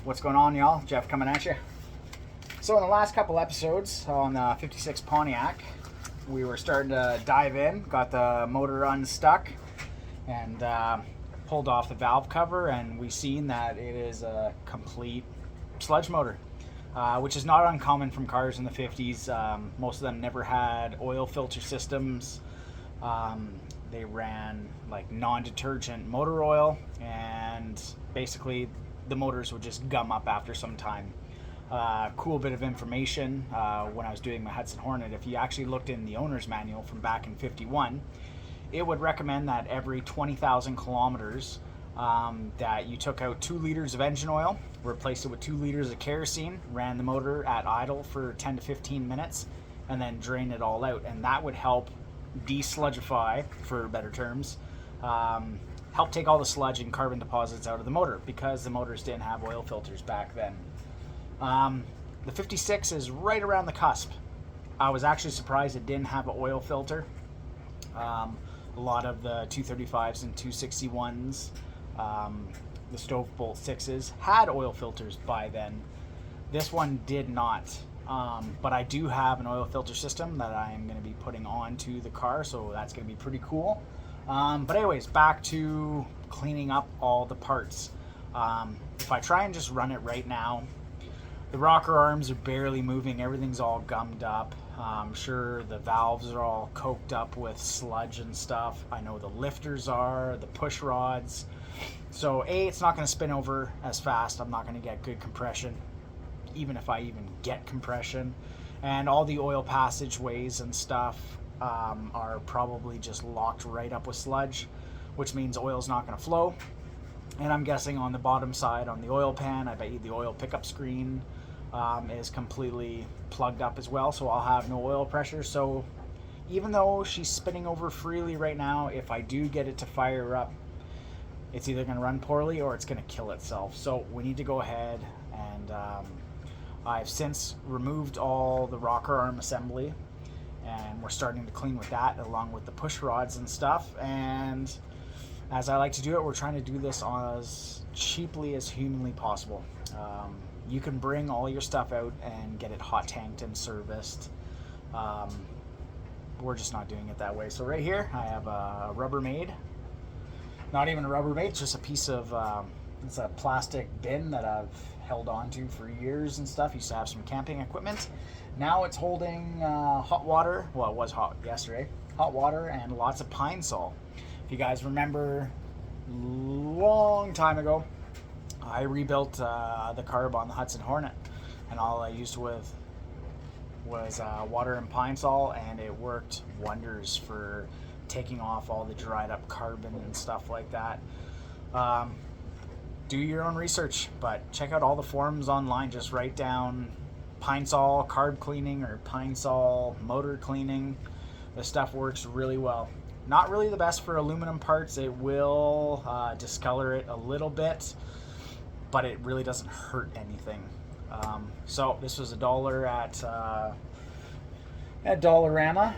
What's going on, y'all? Jeff coming at you. So in the last couple episodes on the 56 Pontiac, we were starting to dive in, got the motor unstuck, and pulled off the valve cover, and we seen that it is a complete sludge motor, which is not uncommon from cars in the 50s. Most of them never had oil filter systems. They ran like non-detergent motor oil, and basically the motors would just gum up after some time. Cool bit of information when I was doing my Hudson Hornet. If you actually looked in the owner's manual from back in 51, it would recommend that every 20,000 kilometers that you took out 2 liters of engine oil, replaced it with 2 liters of kerosene, ran the motor at idle for 10 to 15 minutes, and then drain it all out. And that would help desludgify, for better terms, help take all the sludge and carbon deposits out of the motor, because the motors didn't have oil filters back then. The 56 is right around the cusp. I was actually surprised it didn't have an oil filter. A lot of the 235s and 261s, the stove bolt 6s, had oil filters by then. This one did not. But I do have an oil filter system that I am going to be putting onto the car, so that's going to be pretty cool. But anyways, back to cleaning up all the parts. If I try and just run it right now, the rocker arms are barely moving. Everything's all gummed up. I'm sure the valves are all coked up with sludge and stuff. I know the lifters are, the push rods. So A, it's not going to spin over as fast. I'm not going to get good compression, even if I even get compression. And all the oil passageways and stuff are probably just locked right up with sludge, which means oil's not going to flow. And I'm guessing on the bottom side, on the oil pan, I bet you the oil pickup screen is completely plugged up as well, so I'll have no oil pressure. So even though she's spinning over freely right now, if I do get it to fire up, it's either going to run poorly or it's going to kill itself. So we need to go ahead and I've since removed all the rocker arm assembly, and we're starting to clean with that along with the push rods and stuff. And as I like to do it, we're trying to do this as cheaply as humanly possible. You can bring all your stuff out and get it hot tanked and serviced. We're just not doing it that way. So right here I have a Rubbermaid. Not even a Rubbermaid, it's just a piece of it's a plastic bin that I've held on to for years and stuff. Used to have some camping equipment. Now it's holding hot water. Well, it was hot yesterday. Hot water and lots of Pinsole. If you guys remember, long time ago, I rebuilt the carb on the Hudson Hornet, and all I used was water and Pinsole, and it worked wonders for taking off all the dried up carbon and stuff like that. Do your own research, but check out all the forums online. Just write down Pinsole carb cleaning or Pinsole motor cleaning. This stuff works really well. Not really the best for aluminum parts. It will discolor it a little bit, but it really doesn't hurt anything. So this was $1 at Dollarama.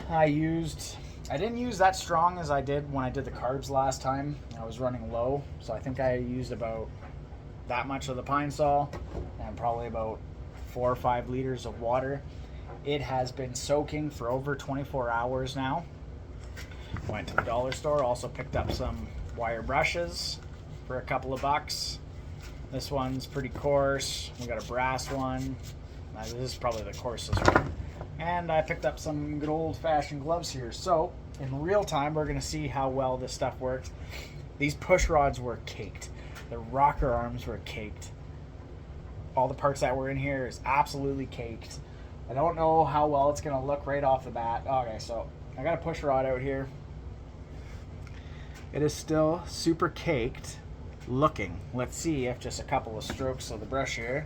I didn't use that strong as I did when I did the carbs last time. I was running low, so I think I used about that much of the Pinsole and probably about 4 or 5 liters of water. It has been soaking for over 24 hours now. Went to the dollar store, also picked up some wire brushes for a couple of bucks. This one's pretty coarse. We got a brass one. This is probably the coarsest one. And I picked up some good old-fashioned gloves here. So in real time, we're going to see how well this stuff works. These push rods were caked. The rocker arms were caked. All the parts that were in here is absolutely caked. I don't know how well it's going to look right off the bat. Okay, so I got a push rod out here. It is still super caked looking. Let's see if just a couple of strokes of the brush here.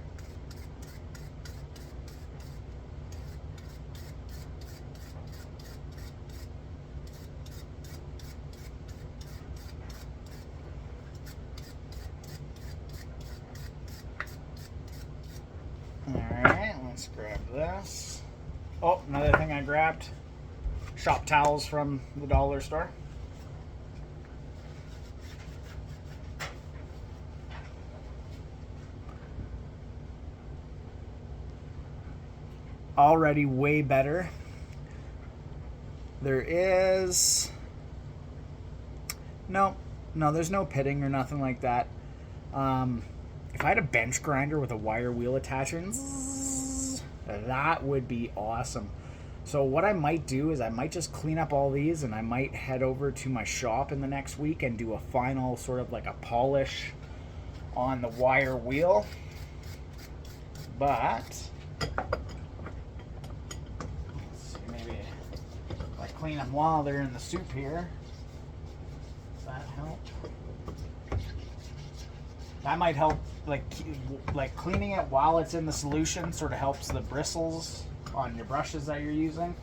Alright, let's grab this. Oh, another thing I grabbed. Shop towels from the dollar store. already way better. There is no, there's no pitting or nothing like that. If I had a bench grinder with a wire wheel attachment, that would be awesome. So what I might do is I might just clean up all these, and I might head over to my shop in the next week and do a final sort of like a polish on the wire wheel. But let's see, maybe if I clean them while they're in the soup here, does that help? That might help, like cleaning it while it's in the solution sort of helps the bristles on your brushes that you're using.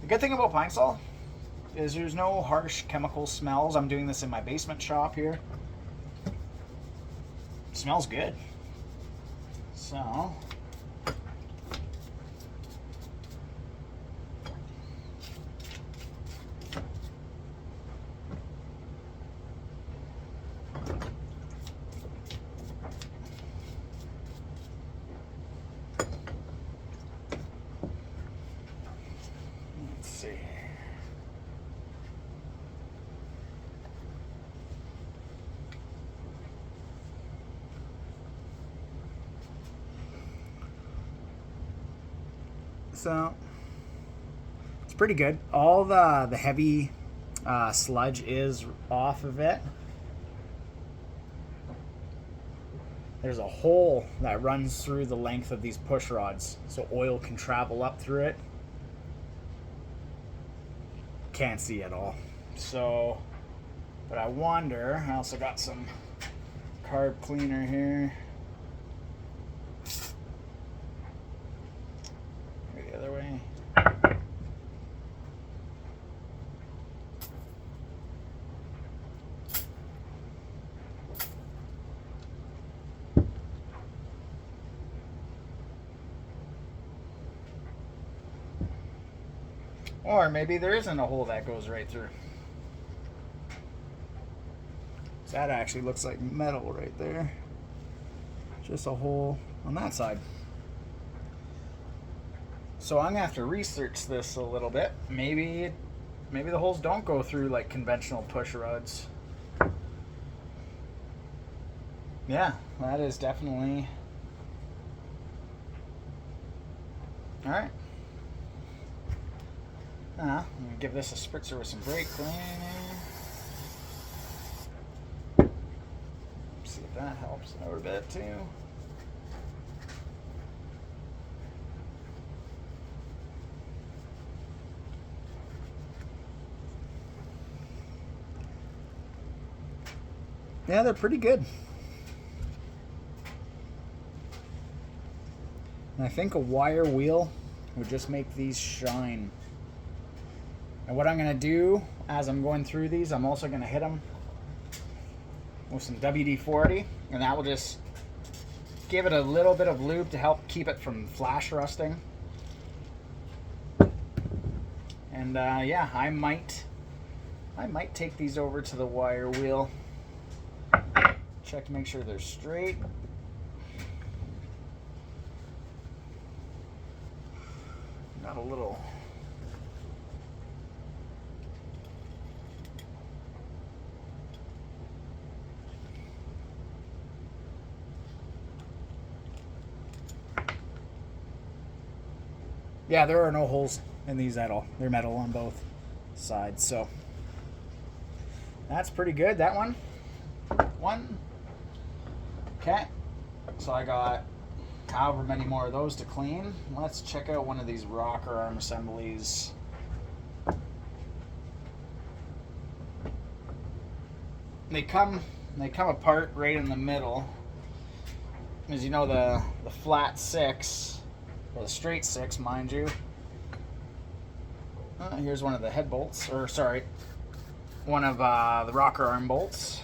The good thing about Pinsole is there's no harsh chemical smells. I'm doing this in my basement shop here. It smells good. So let's see. So it's pretty good. All the heavy sludge is off of it. There's a hole that runs through the length of these push rods, so oil can travel up through it. Can't see at all. So, but I wonder, I also got some carb cleaner here. Maybe the other way. Or maybe there isn't a hole that goes right through. That actually looks like metal right there. Just a hole on that side. So I'm gonna have to research this a little bit. Maybe the holes don't go through like conventional push rods. Yeah, that is definitely. All right. I'm gonna give this a spritzer with some brake cleaner. See if that helps out a bit too. Yeah, they're pretty good. And I think a wire wheel would just make these shine. And what I'm going to do as I'm going through these, I'm also going to hit them with some WD-40, and that will just give it a little bit of lube to help keep it from flash rusting. And yeah, I might take these over to the wire wheel, check to make sure they're straight. Got a little. Yeah, there are no holes in these at all. They're metal on both sides, so that's pretty good. That one. Okay, so I got however many more of those to clean. Let's check out one of these rocker arm assemblies. They come apart right in the middle. As you know, the flat 6, or the straight 6, mind you. Here's one of the head bolts, or sorry, one of the rocker arm bolts.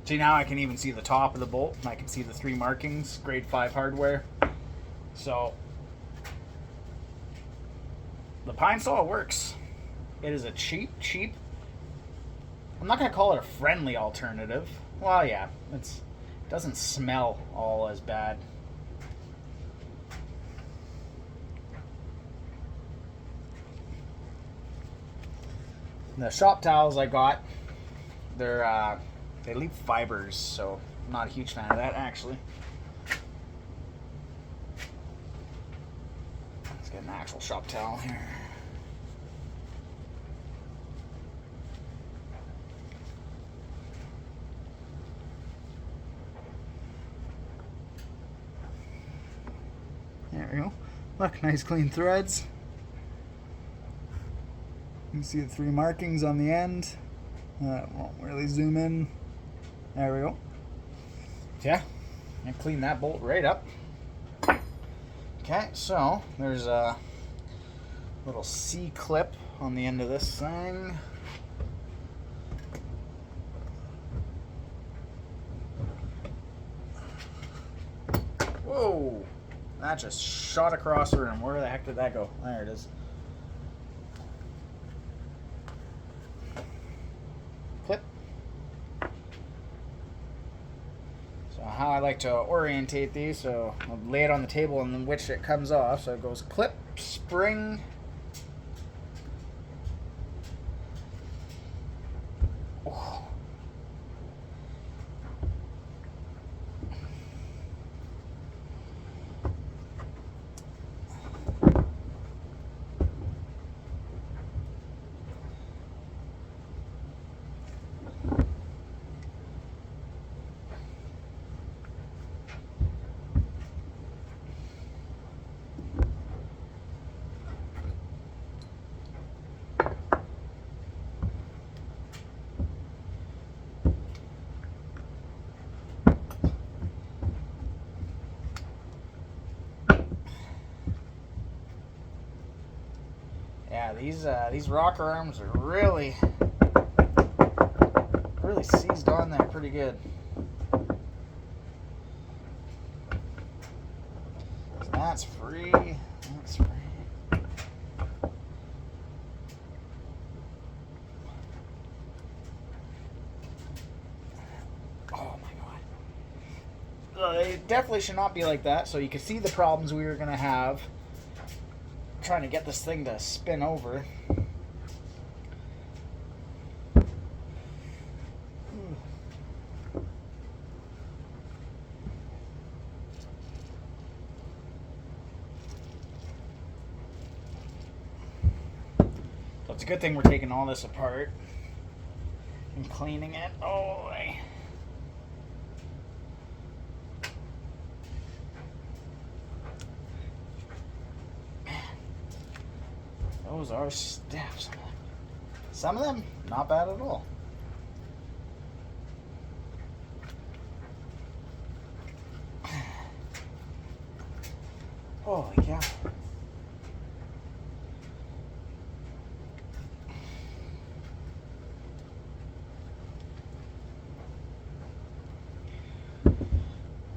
See, now I can even see the top of the bolt, and I can see the 3 markings, grade 5 hardware. So the Pinsole works. It is a cheap, I'm not going to call it a friendly alternative. Well, yeah, it doesn't smell all as bad. The shop towels I got, they leave fibers, so I'm not a huge fan of that actually. Let's get an actual shop towel here. There we go. Look, nice clean threads. You can see the 3 markings on the end. Won't really zoom in. There we go. Yeah, and clean that bolt right up. Okay, so there's a little C-clip on the end of this thing. Whoa! That just shot across the room. Where the heck did that go? There it is. Clip. So how I like to orientate these, so I'll lay it on the table in which it comes off. So it goes clip, spring. Oh. Yeah, these rocker arms are really seized on there pretty good. So that's free. That's free. Oh my god. They definitely should not be like that. So you can see the problems we were gonna have trying to get this thing to spin over. So it's a good thing we're taking all this apart and cleaning it. Oh, those are stiff. Some of them, not bad at all. Holy cow.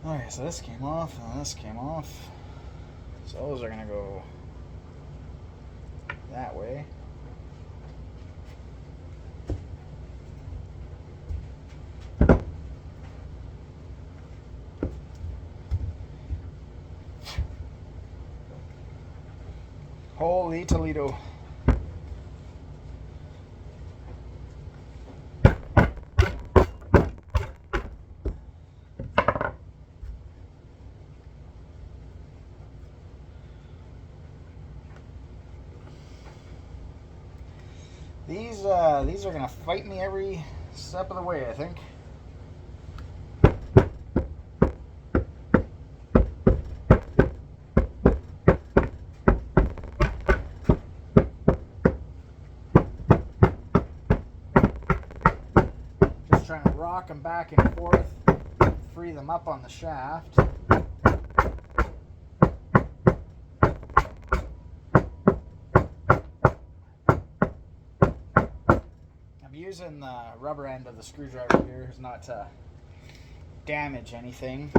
Alright, so this came off and this came off. So those are gonna go that way. Holy Toledo. These are gonna fight me every step of the way, I think. Just trying to rock them back and forth, free them up on the shaft. Using the rubber end of the screwdriver here is not to damage anything.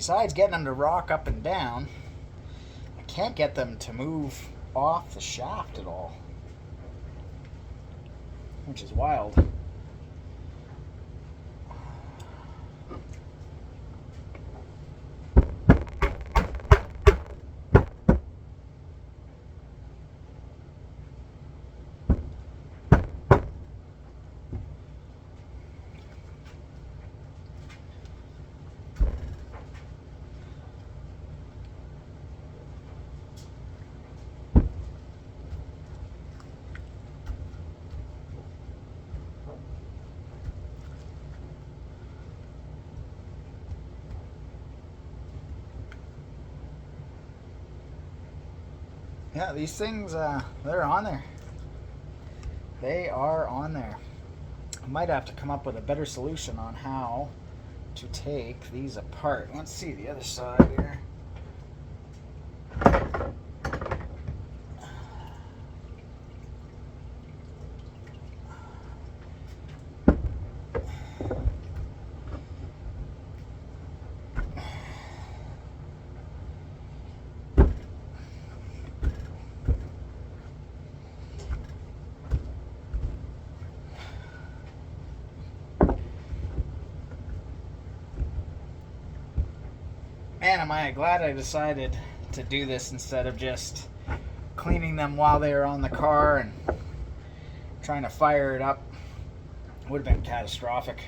besides getting them to rock up and down, I can't get them to move off the shaft at all, which is wild. Yeah, these things, they're on there. They are on there. I might have to come up with a better solution on how to take these apart. Let's see the other side here. Man, am I glad I decided to do this instead of just cleaning them while they were on the car and trying to fire it up. Would have been catastrophic.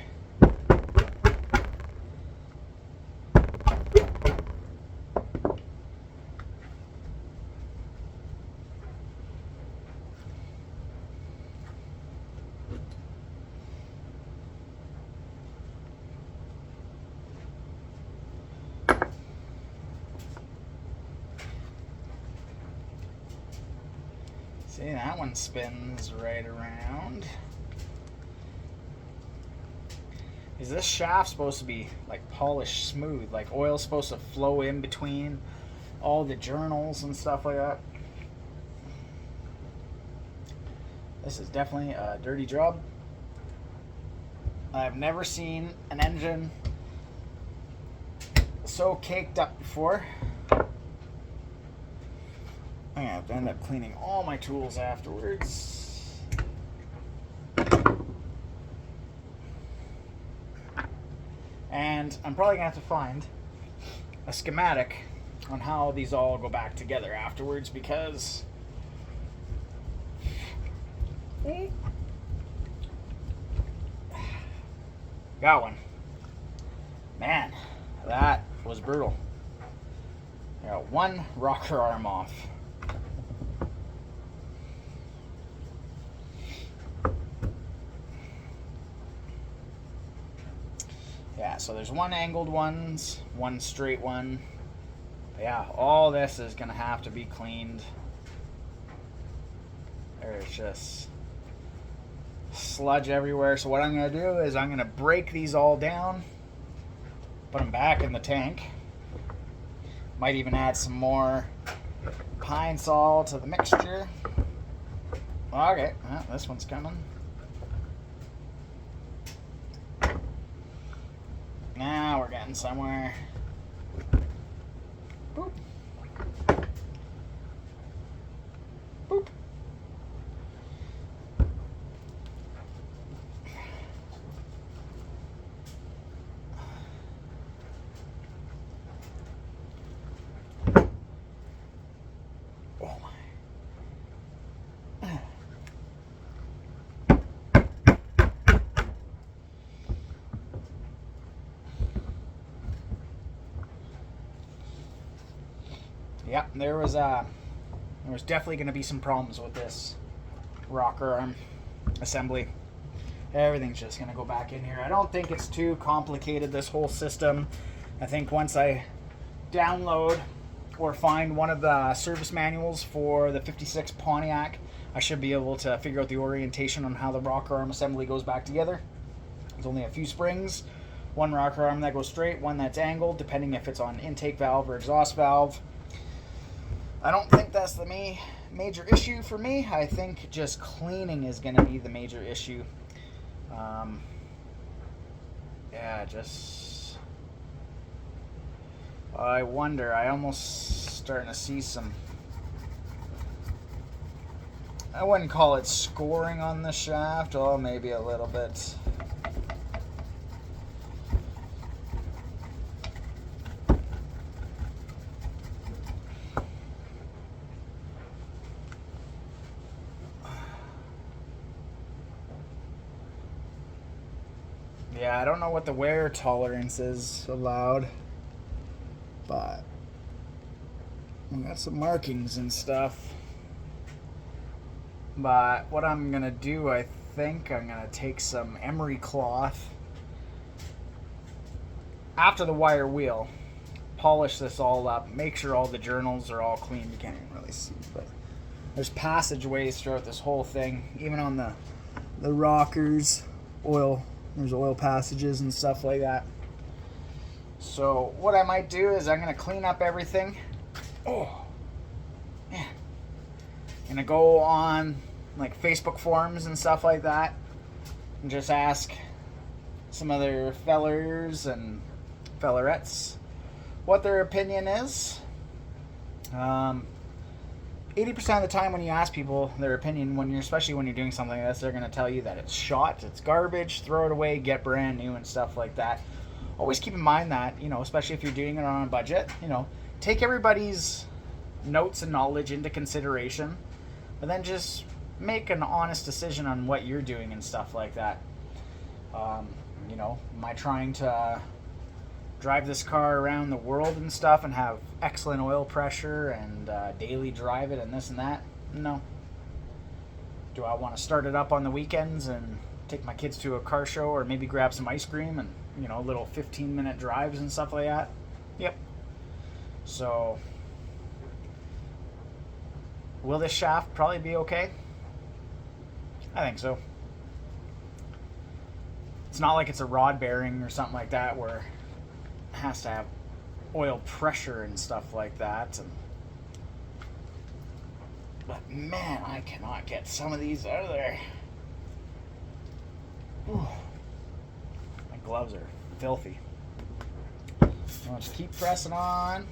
See, that one spins right around. Is this shaft supposed to be like polished smooth? Like oil's supposed to flow in between all the journals and stuff like that? This is definitely a dirty job. I've never seen an engine so caked up before. I'm gonna have to end up cleaning all my tools afterwards. And I'm probably gonna have to find a schematic on how these all go back together afterwards, because got one. Man, that was brutal. I got one rocker arm off. Yeah, so there's one angled ones, one straight one. Yeah, all this is gonna have to be cleaned. There's just sludge everywhere. So what I'm gonna do is I'm gonna break these all down, put them back in the tank. Might even add some more Pinsole to the mixture. Okay, well, this one's coming. Now we're getting somewhere. Boop. Boop. Oh my. Yep, there was definitely going to be some problems with this rocker arm assembly. Everything's just going to go back in here. I don't think it's too complicated, this whole system. I think once I download or find one of the service manuals for the 56 Pontiac, I should be able to figure out the orientation on how the rocker arm assembly goes back together. There's only a few springs. One rocker arm that goes straight, one that's angled, depending if it's on intake valve or exhaust valve. I don't think that's the major issue for me. I think just cleaning is going to be the major issue. Yeah, just I wonder, I almost starting to see some, I wouldn't call it scoring on the shaft, oh, maybe a little bit. Yeah, I don't know what the wear tolerance is allowed, but we got some markings and stuff. But what I'm gonna do, I think I'm gonna take some emery cloth after the wire wheel, polish this all up, make sure all the journals are all clean. You can't even really see, but there's passageways throughout this whole thing, even on the rockers, there's oil passages and stuff like that. So what I might do is I'm gonna clean up everything. Oh man, I'm gonna go on like Facebook forums and stuff like that and just ask some other fellers and fellerettes what their opinion is. 80% of the time when you ask people their opinion, especially when you're doing something like this, they're going to tell you that it's shot, it's garbage, throw it away, get brand new and stuff like that. Always keep in mind that, especially if you're doing it on a budget, take everybody's notes and knowledge into consideration, but then just make an honest decision on what you're doing and stuff like that. Am I trying to drive this car around the world and stuff and have excellent oil pressure and daily drive it and this and that? No. Do I want to start it up on the weekends and take my kids to a car show or maybe grab some ice cream and, little 15-minute drives and stuff like that? Yep. So, will this shaft probably be okay? I think so. It's not like it's a rod bearing or something like that where has to have oil pressure and stuff like that. But man, I cannot get some of these out of there. Whew. My gloves are filthy. I'll just keep pressing on.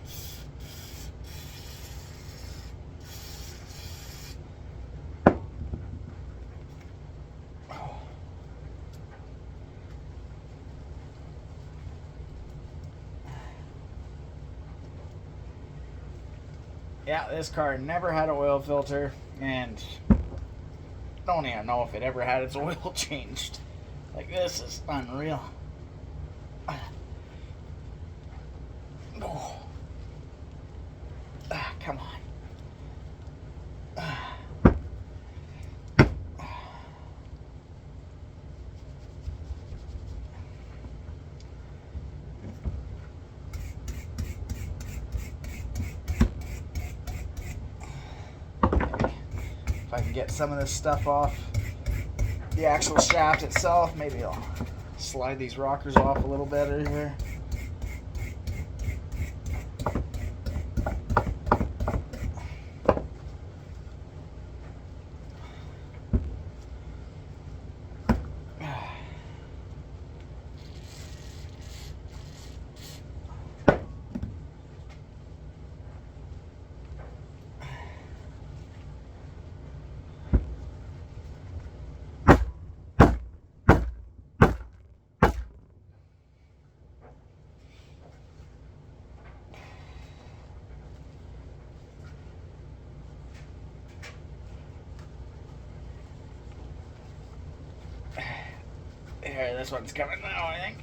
Yeah, this car never had an oil filter, and don't even know if it ever had its oil changed. Like, this is unreal. Oh. Come on. If I can get some of this stuff off the actual shaft itself, maybe I'll slide these rockers off a little better here. Here, this one's coming now, I think.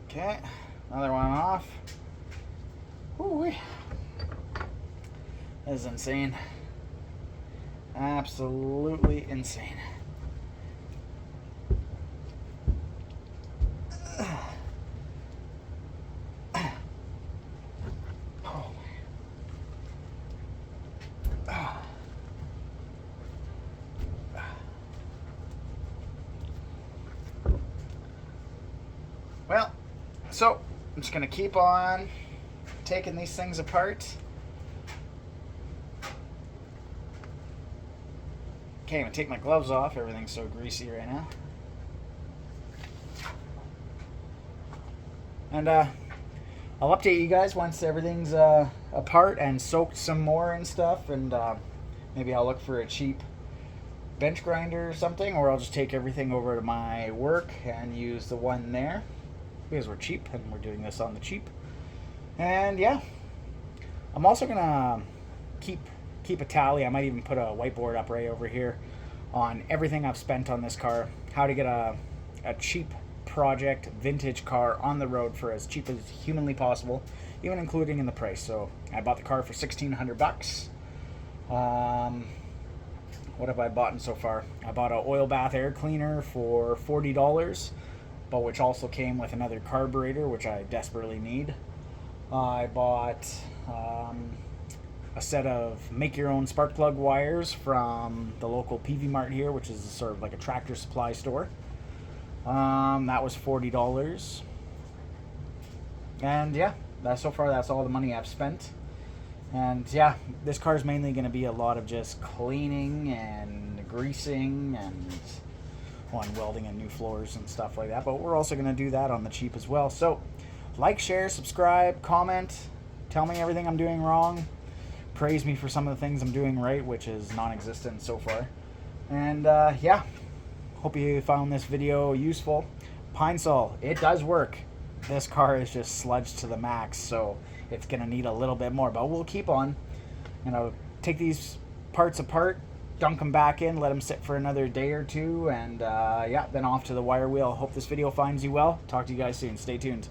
Okay, another one off. Ooh, that is insane. Absolutely insane. Well, so I'm just going to keep on taking these things apart. Can't even take my gloves off. Everything's so greasy right now. And I'll update you guys once everything's apart and soaked some more and stuff, and maybe I'll look for a cheap bench grinder or something, or I'll just take everything over to my work and use the one there, because we're cheap and we're doing this on the cheap. And yeah, I'm also gonna keep a tally. I might even put a whiteboard up right over here on everything I've spent on this car, how to get a cheap project vintage car on the road for as cheap as humanly possible, even including in the price. So I bought the car for $1,600. What have I bought so far? I bought an oil bath air cleaner for $40, but which also came with another carburetor, which I desperately need. I bought a set of make your own spark plug wires from the local PV Mart here, which is sort of like a tractor supply store. That was $40. And yeah, so far that's all the money I've spent. And yeah, this car is mainly going to be a lot of just cleaning and greasing and welding in new floors and stuff like that. But we're also going to do that on the cheap as well. So like, share, subscribe, comment, tell me everything I'm doing wrong. Praise me for some of the things I'm doing right, which is non-existent so far. And yeah, hope you found this video useful. Pinsole, it does work. This car is just sludged to the max, so it's going to need a little bit more, but we'll keep on. You know, take these parts apart, dunk them back in, let them sit for another day or two, and yeah, then off to the wire wheel. Hope this video finds you well. Talk to you guys soon. Stay tuned.